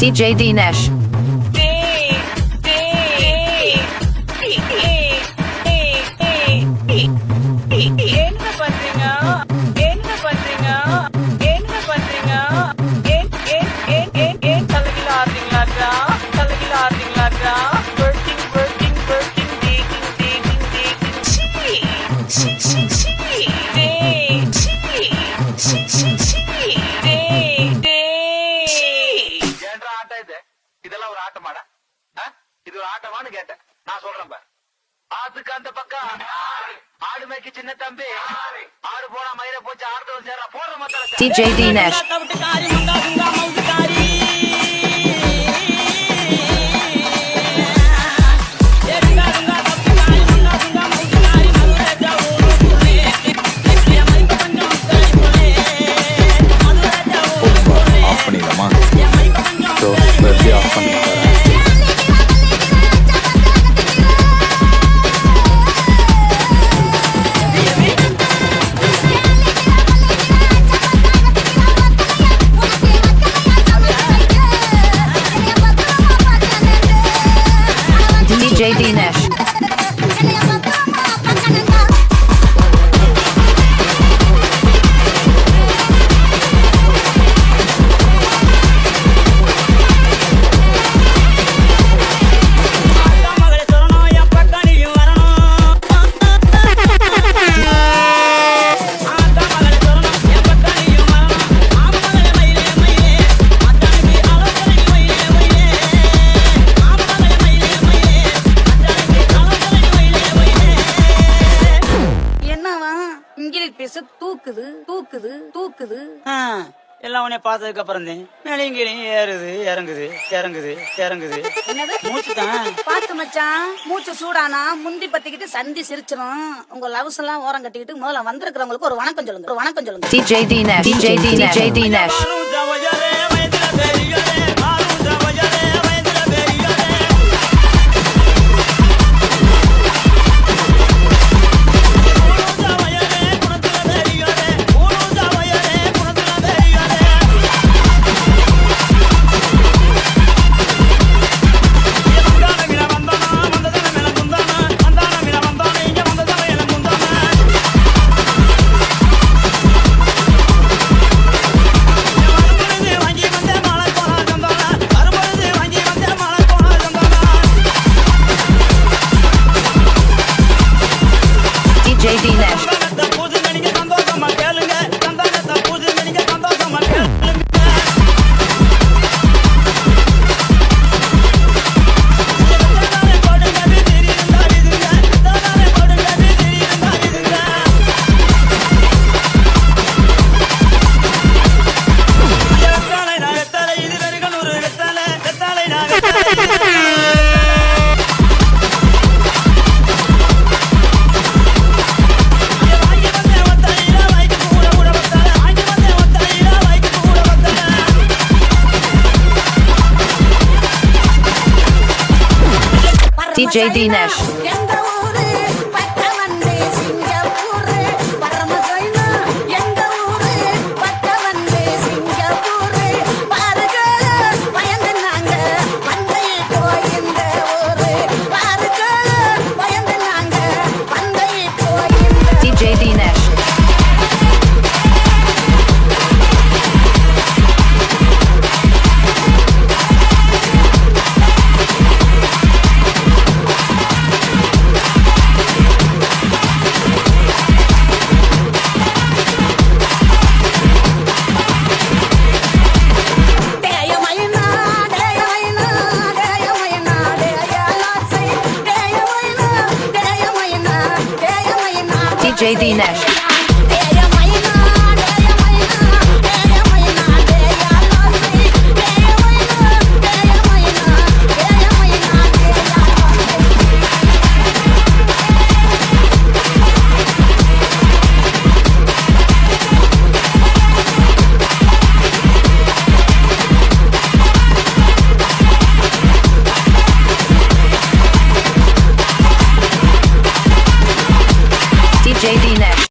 DJ Dinesh. இதெல்லாம் ஒரு ஆட்டமாடா? இது ஒரு ஆட்டமானு கேட்டேன். நான் சொல்றேன் பாரு. ஆத்துக்கு அந்த பக்கம் ஆடு மேய்க்கு சின்ன தம்பி, ஆடு போனா மயில போச்சு, ஆடுறவன் சேர்றா போடுற மத்தால. DJ Dinesh. ஆஃப் பண்ணிடலாமா? ஸோ எப்படி ஆஃப் பண்ணிட்டு DJ Dinesh. தூக்குது தூக்குது தூக்குது. எல்லாம் உன்னை பார்த்ததுக்கு அப்புறம் தான் மேலையும் கீழையும் ஏறுது இறங்குது இறங்குது இறங்குது. மூச்சு தான் பாத்து மச்சான், மூச்சு சூடானா முந்தி பத்திக்கிட்டு சந்தி சிரிச்சிரும். உங்க லவ்ஸ் எல்லாம் ஓரம் கட்டிக்கிட்டு முதல்ல வந்திருக்கிறவங்களுக்கு ஒரு வணக்கம் சொல்லுங்க, ஒரு வணக்கம் சொல்லுங்க. DJ Dinesh. DJ Dinesh. DJ Dinesh. DJ Dinesh. DJ Dinesh. DJ Dinesh. DJ Dinesh.